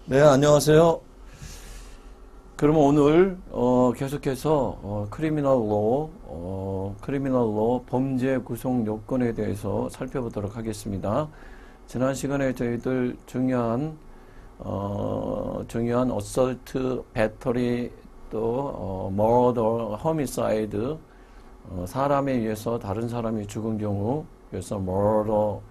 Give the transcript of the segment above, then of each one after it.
네, 안녕하세요. 그러면 오늘 계속해서 크리미널로 범죄 구성 요건에 대해서 살펴보도록 하겠습니다. 지난 시간에 저희들 중요한 어설트, 배터리, 또 머더, 허미사이드, 사람에 의해서 다른 사람이 죽은 경우, 그래서 머더,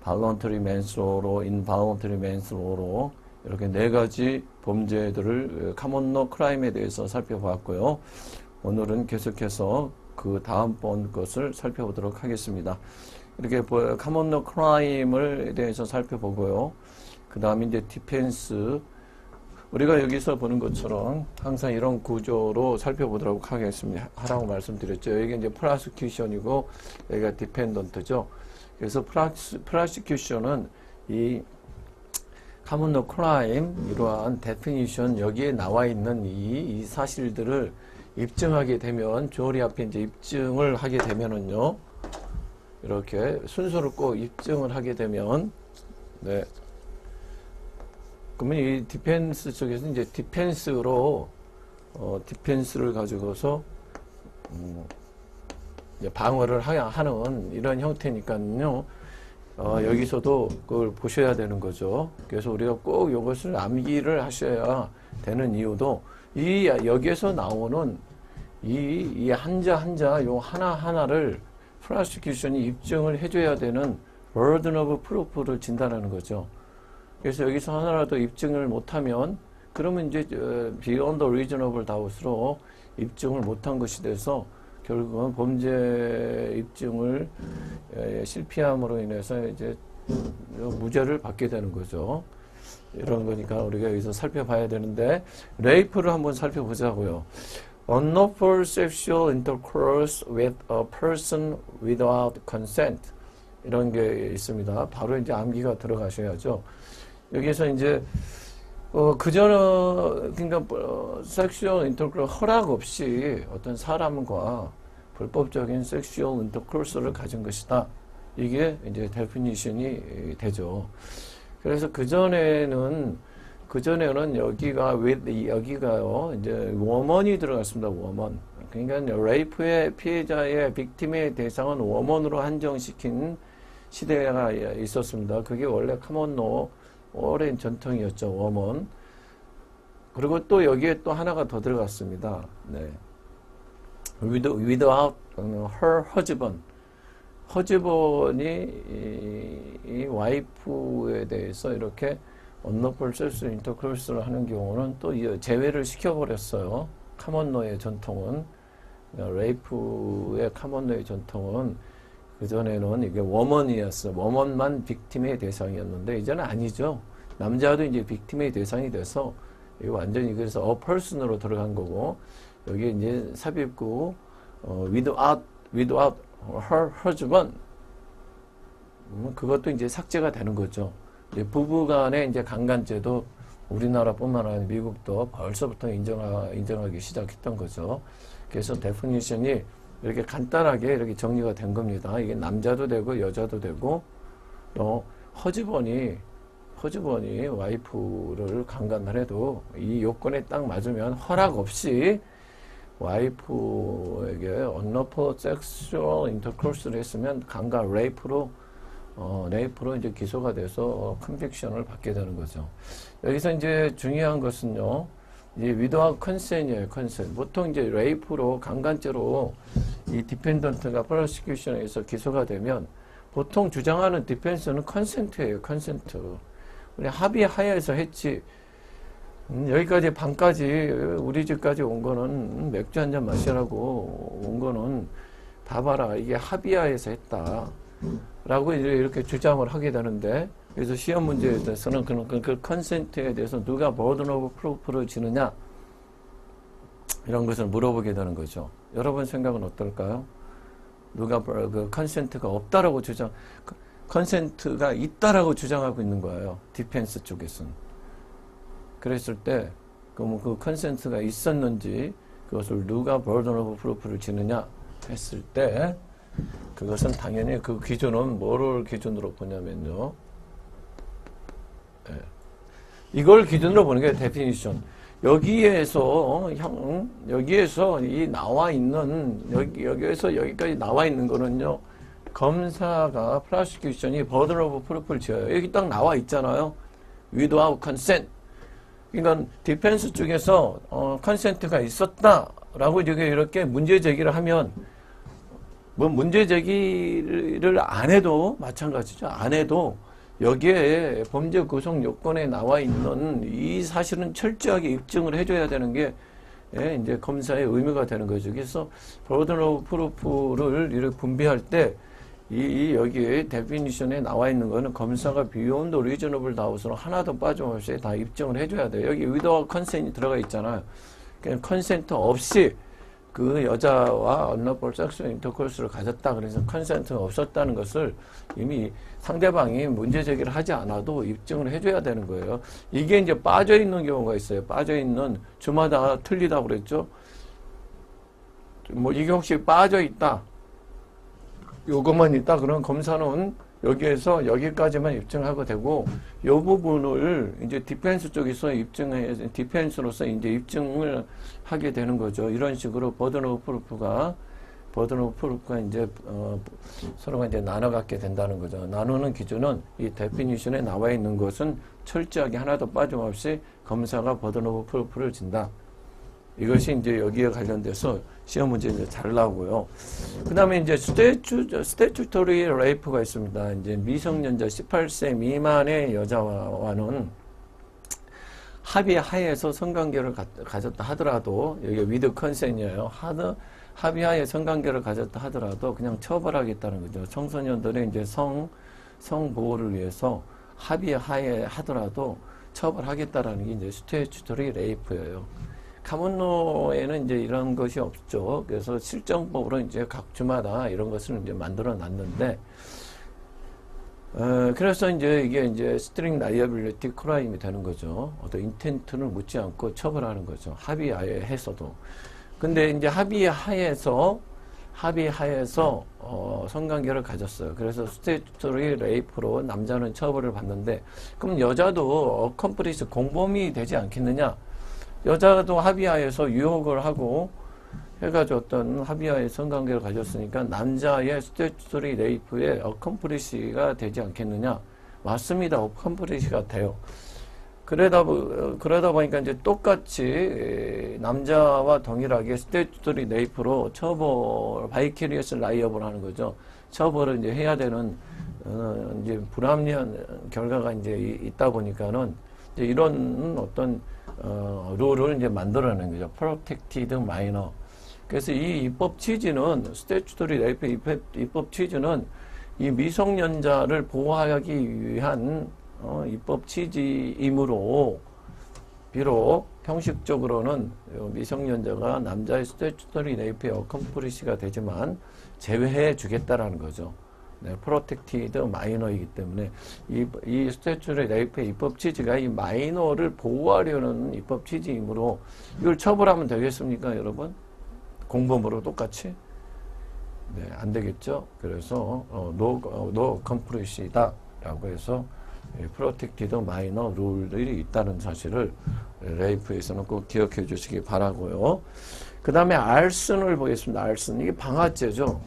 발런터리 맨슬로로, 인발런터리 맨슬로로 이렇게 네 가지 범죄들을 카몬로 크라임에 대해서 살펴봤고요. 오늘은 계속해서 그 다음번 것을 살펴보도록 하겠습니다. 이렇게 카몬로 크라임을 대해서 살펴보고요. 그 다음에 이제 디펜스, 우리가 여기서 보는 것처럼 항상 이런 구조로 살펴보도록 하라고 말씀드렸죠. 여기 이제 프로시큐션이고 여기가 디펜던트죠. 그래서 프로시큐션은 이 카몬로 크라임 이러한 데피니션 여기에 나와 있는 이 사실들을 입증하게 되면 조리 앞에 이제 입증을 하게 되면은요 이렇게 순서를 꼭 입증을 하게 되면 네 그러면 이 디펜스 쪽에서 이제 디펜스를 가지고서 이제 방어를 하는 이런 형태니까요. 여기서도 그걸 보셔야 되는 거죠. 그래서 우리가 꼭 이것을 암기를 하셔야 되는 이유도 여기에서 나오는 이 한자 요 하나하나를 프로시큐션이 입증을 해줘야 되는 burden of proof를 진단하는 거죠. 그래서 여기서 하나라도 입증을 못하면 그러면 이제 beyond the reasonable doubt으로 입증을 못한 것이 돼서 결국은 범죄 입증을 실패함으로 인해서 이제 무죄를 받게 되는 거죠. 이런 거니까 우리가 여기서 살펴봐야 되는데 레이프를 한번 살펴보자고요. Unlawful sexual intercourse with a person without consent 이런 게 있습니다. 바로 이제 암기가 들어가셔야죠. 여기서 이제 그러니까 섹슈얼 인터코스 허락 없이 어떤 사람과 불법적인 섹슈얼 인터코스를 가진 것이다. 이게 이제 데피니션이 되죠. 그래서 그전에는 여기가요 이제 워먼이 들어갔습니다. 워먼. 그러니까 레이프의 피해자의 빅팀의 대상은 워먼으로 한정시킨 시대가 있었습니다. 그게 원래 카몬로 오랜 전통이었죠. 워먼. 그리고 또 여기에 또 하나가 더 들어갔습니다. 네. without her husband. 허즈번이 이 와이프에 대해서 이렇게 unlawful sexual intercourse를 하는 경우는 또 제외를 시켜버렸어요. 카몬로의 전통은. 레이프의 카몬로의 전통은 그전에는 이게 워먼이었어요. 워먼만 빅팀의 대상이었는데, 이제는 아니죠. 남자도 이제 빅팀의 대상이 돼서, 이게 완전히 그래서 a person으로 들어간 거고, 여기 이제 삽입구, without her husband. 그것도 이제 삭제가 되는 거죠. 이제 부부 간의 이제 강간죄도 우리나라뿐만 아니라 미국도 벌써부터 인정하기 시작했던 거죠. 그래서 데피니션이 이렇게 간단하게 이렇게 정리가 된 겁니다. 이게 남자도 되고 여자도 되고 또 허즈번이 와이프를 강간을 해도 이 요건에 딱 맞으면 허락 없이 와이프에게 unlawful sexual intercourse를 했으면 강간 레이프로 이제 기소가 돼서 컨빅션을 받게 되는 거죠. 여기서 이제 중요한 것은요. 이제 without consent이에요. consent. 보통 이제 레이프로 강간죄로 이 디펜던트가 프로시큐션에서 기소가 되면 보통 주장하는 디펜스는 컨센트예요. 컨센트. 우리 합의하에서 했지. 여기까지 밤까지 우리 집까지 온 거는 맥주 한 잔 마시라고 온 거는 봐봐라. 이게 합의하에서 했다. 라고 이렇게 주장을 하게 되는데 그래서 시험 문제에 대해서는 그 컨센트에 대해서 누가 버든 오브 프루프를 지느냐 이런 것을 물어보게 되는 거죠. 여러분 생각은 어떨까요? 누가 그 컨센트가 없다라고 컨센트가 있다라고 주장하고 있는 거예요. 디펜스 쪽에서는. 그랬을 때 그 컨센트가 있었는지 그것을 누가 버든 오브 프루프를 지느냐 했을 때 그것은 당연히 그 기준은 뭐를 기준으로 보냐면요. 이걸 기준으로 보는 게 데피니션. 여기에서 여기에서 이 나와 있는 여기에서 여기까지 나와 있는 거는요. 검사가 프로시큐션이 버든 오브 프루프를 지어요. 여기 딱 나와 있잖아요. without consent. 그러니까 디펜스 쪽에서 컨센트가 있었다라고 이렇게 문제 제기를 하면 뭐 문제 제기를 안 해도 마찬가지죠. 안 해도 여기에 범죄 구성 요건에 나와 있는 이 사실은 철저하게 입증을 해줘야 되는 게 이제 검사의 의무가 되는 거죠. 그래서 버든 오브 프루프를 이렇게 분배할 때 여기에 데피니션에 나와 있는 거는 검사가 beyond reasonable doubt으로 하나도 빠짐없이 다 입증을 해줘야 돼요. 여기 without consent이 들어가 있잖아요. 그냥 컨센트 없이 그 여자와 unlawful sexual intercourse를 가졌다. 그래서 컨센트가 없었다는 것을 이미 상대방이 문제 제기를 하지 않아도 입증을 해줘야 되는 거예요. 이게 이제 빠져 있는 경우가 있어요. 빠져 있는 주마다 틀리다고 그랬죠. 뭐 이게 혹시 빠져 있다. 요것만 있다. 그럼 검사는 여기에서 여기까지만 입증하고 되고, 요 부분을 이제 디펜스 쪽에서 디펜스로서 이제 입증을 하게 되는 거죠. 이런 식으로 버든 오브 프루프가 이제, 서로가 이제 나눠 갖게 된다는 거죠. 나누는 기준은 이 데피니션에 나와 있는 것은 철저하게 하나도 빠짐없이 검사가 버든 오브 프루프를 진다. 이것이 이제 여기에 관련돼서 시험 문제 이제 잘 나오고요. 그 다음에 이제 스태츄토리 레이프가 있습니다. 이제 미성년자 18세 미만의 여자와는 합의 하에서 성관계를 가졌다 하더라도, 여기 위드 컨센이에요. 합의 하에 성관계를 가졌다 하더라도 그냥 처벌하겠다는 거죠. 청소년들의 이제 성 보호를 위해서 합의 하에 하더라도 처벌하겠다라는 게 이제 스태츄토리 레이프예요. 카몬로에는 이제 이런 것이 없죠. 그래서 실정법으로 이제 각 주마다 이런 것을 이제 만들어 놨는데, 그래서 이제 이게 이제 스트링 라이어빌리티 크라임이 되는 거죠. 어떤 인텐트를 묻지 않고 처벌하는 거죠. 합의하에 해서도. 근데 이제 합의하에서 성관계를 가졌어요. 그래서 스태츄토리 레이프로 남자는 처벌을 받는데, 그럼 여자도 어컴플리스 공범이 되지 않겠느냐? 여자도 합의하에서 유혹을 하고 해가지고 어떤 합의하에 성관계를 가졌으니까 남자의 스태츄토리 레이프에 어컴플리시가 되지 않겠느냐? 맞습니다. 어컴플리시가 돼요. 그러다 보니까 이제 똑같이 남자와 동일하게 스태츄토리 레이프로 바이캐리어스 라이어블 하는 거죠. 처벌을 이제 해야 되는 이제 불합리한 결과가 이제 있다 보니까는 이제 이런 어떤 룰을 이제 만들어내는 거죠. 프로텍티드 마이너. 그래서 이 입법 취지는, 스태츄토리 레이프 입법 취지는 이 미성년자를 보호하기 위한 입법 취지이므로, 비록 형식적으로는 미성년자가 남자의 스태츄토리 레이프의 어컴플리시가 되지만 제외해 주겠다라는 거죠. 네, 프로텍티드 마이너이기 때문에 이 스태츄토리 레이프의 입법 취지가 이 마이너를 보호하려는 입법 취지이므로 이걸 처벌하면 되겠습니까, 여러분? 공범으로 똑같이? 네, 안 되겠죠. 그래서 노 컴플리시다라고 해서 프로텍티드 마이너 룰들이 있다는 사실을 레이프에서는 꼭 기억해 주시기 바라고요. 그 다음에 알슨을 보겠습니다. 알슨, 이게 방아죄죠.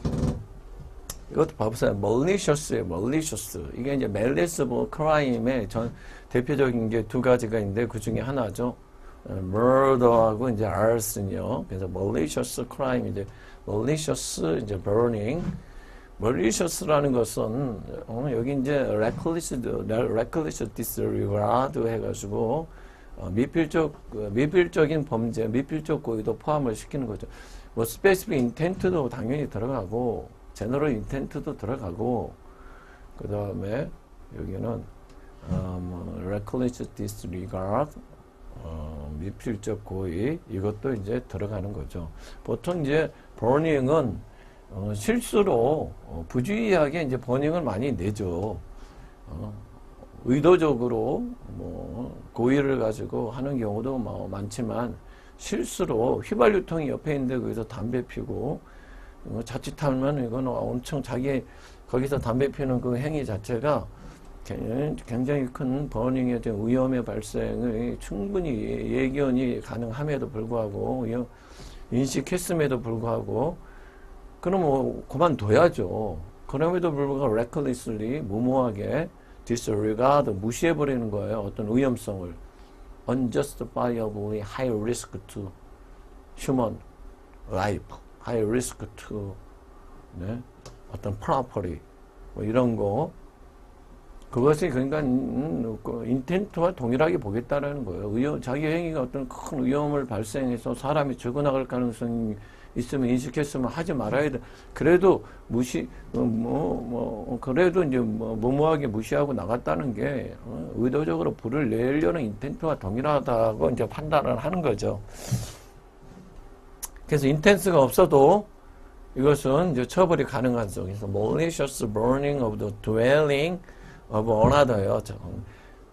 이것도 봐보세요. mallicious예요. malicious. 이게 이제 malice crime의 대표적인 게 두 가지가 있는데 그 중에 하나죠. murder하고 이제 arson이요. 그래서 malicious crime, 이제 malicious 이제 burning. malicious라는 것은 여기 이제 reckless disregard 해가지고 미필적인 범죄, 미필적 고의도 포함을 시키는 거죠. 뭐 specific intent도 당연히 들어가고, 제너럴 인텐트도 들어가고, 그 다음에 여기는 reckless disregard, 미필적 고의, 이것도 이제 들어가는 거죠. 보통 이제 burning은 실수로 부주의하게 이제 버닝을 많이 내죠. 의도적으로 뭐 고의를 가지고 하는 경우도 많지만, 실수로 휘발유통이 옆에 있는데 거기서 담배 피고, 자칫하면 이거는 엄청 거기서 담배 피는 그 행위 자체가 굉장히 큰 버닝에 대한 위험의 발생을 충분히 예견이 가능함에도 불구하고 인식했음에도 불구하고 그럼 뭐 그만둬야죠. 그럼에도 불구하고 recklessly 무모하게 disregard 무시해버리는 거예요. 어떤 위험성을 unjustifiably high risk to human life, high risk to 네? 어떤 property 뭐 이런 거 그것이 그러니까 인텐트와 동일하게 보겠다라는 거예요. 자기 행위가 어떤 큰 위험을 발생해서 사람이 죽어나갈 가능성이 있으면 인식했으면 하지 말아야 돼. 그래도 그래도 이제 무모하게 무시하고 나갔다는 게 의도적으로 불을 내려는 인텐트와 동일하다고 이제 판단을 하는 거죠. 그래서 인텐트가 없어도 이것은 이제 처벌이 가능한 속에서 malicious burning of the dwelling of another요.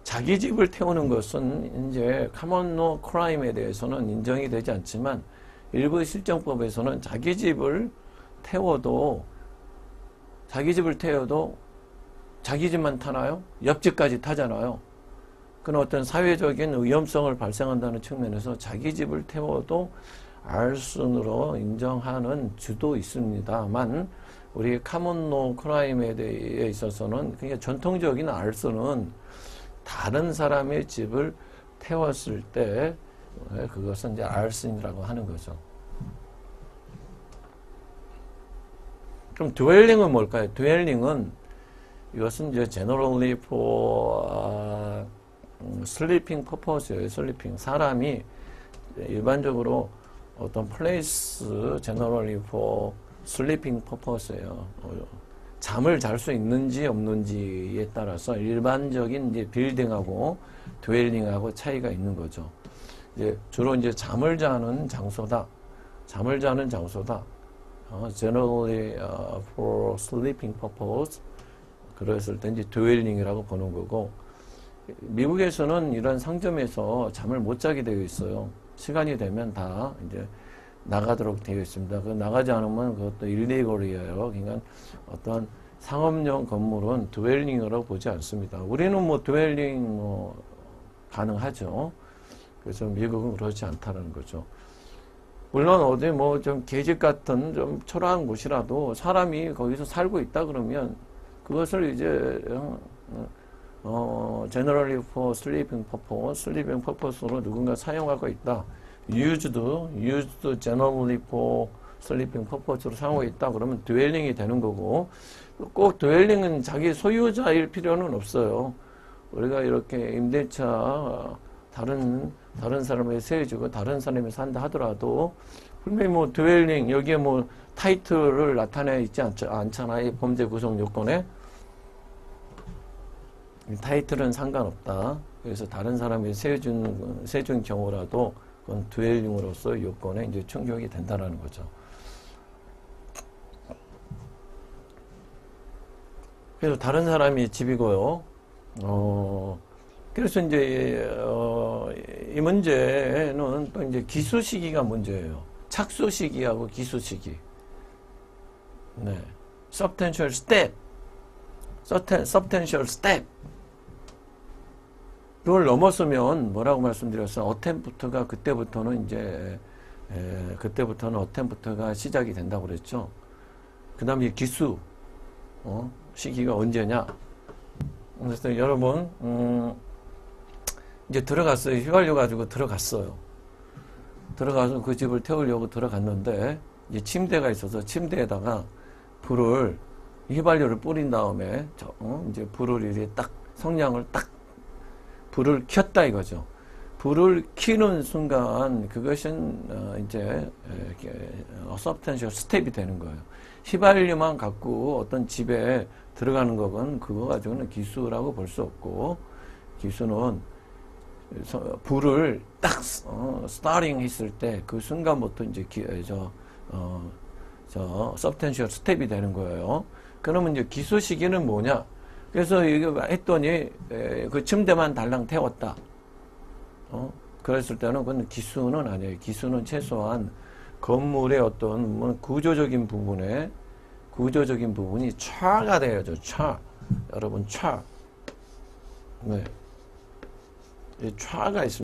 자기 집을 태우는 것은 이제 common law crime에 대해서는 인정이 되지 않지만 일부 실정법에서는 자기 집을 태워도 자기 집만 타나요? 옆집까지 타잖아요. 그런 어떤 사회적인 위험성을 발생한다는 측면에서 자기 집을 태워도 arson으로 인정하는 주도 있습니다만 우리 카몬노 크라임에 대해 있어서는 그냥 전통적인 arson은 다른 사람의 집을 태웠을 때 그것은 이제 arson이라고 하는 거죠. 그럼 dwelling은 뭘까요? dwelling은 이것은 이제 generally for sleeping purpose예요. sleeping 사람이 일반적으로 어떤 place generally for sleeping purpose예요. 잠을 잘 수 있는지 없는지에 따라서 일반적인 이제 빌딩하고 dwelling하고 차이가 있는 거죠. 이제 주로 이제 잠을 자는 장소다. generally for sleeping purpose. 그랬을 때 이제 dwelling이라고 보는 거고, 미국에서는 이런 상점에서 잠을 못 자게 되어 있어요. 시간이 되면 다 이제 나가도록 되어 있습니다. 그 나가지 않으면 그것도 일리걸이에요. 그러니까 어떤 상업용 건물은 dwelling으로 보지 않습니다. 우리는 뭐 dwelling 가능하죠. 그래서 미국은 그렇지 않다는 거죠. 물론 어디 뭐 좀 계집 같은 좀 초라한 곳이라도 사람이 거기서 살고 있다 그러면 그것을 이제 generally for sleeping purpose로 누군가 사용하고 있다. used generally for sleeping purpose로 사용하고 있다. 그러면 dwelling이 되는 거고, 꼭 dwelling은 자기 소유자일 필요는 없어요. 우리가 이렇게 임대차 다른 사람에게 세워주고 다른 사람이 산다 하더라도 분명히 뭐 dwelling 여기에 뭐 타이틀을 나타내 있지 않잖아요. 이 범죄 구성 요건에. 타이틀은 상관없다. 그래서 다른 사람이 세준 경우라도 그건 dwelling으로서 요건에 이제 충족이 된다라는 거죠. 그래서 다른 사람이 집이고요. 그래서 이제 이 문제는 또 이제 기수 시기가 문제예요. 착수 시기하고 기수 시기. 네. substantial step. 그걸 넘었으면 뭐라고 말씀드렸어요? 어템프트가 그때부터는 어템프트가 시작이 된다고 그랬죠. 그 다음에 기수 시기가 언제냐? 그래서 여러분 이제 들어갔어요. 휘발유 가지고 들어갔어요. 들어가서 그 집을 태우려고 들어갔는데 이제 침대가 있어서 침대에다가 휘발유를 뿌린 다음에 이제 불을 이제 딱 성냥을 딱 불을 켰다 이거죠. 불을 켜는 순간 그것은 이제 substantial step이 되는 거예요. 휘발유만 갖고 어떤 집에 들어가는 것은 그거 가지고는 기수라고 볼 수 없고, 기수는 불을 딱 스타팅 했을 때 그 순간부터 이제 substantial step이 되는 거예요. 그러면 이제 기수 시기는 뭐냐? 그래서 이거 했더니 그 침대만 달랑 태웠다. 그랬을 때는 그건 기수는 아니에요. 기수는 최소한 건물의 어떤 구조적인 부분이 차가 돼야죠. 차. 여러분 차. 네. 이 차가 있습니다.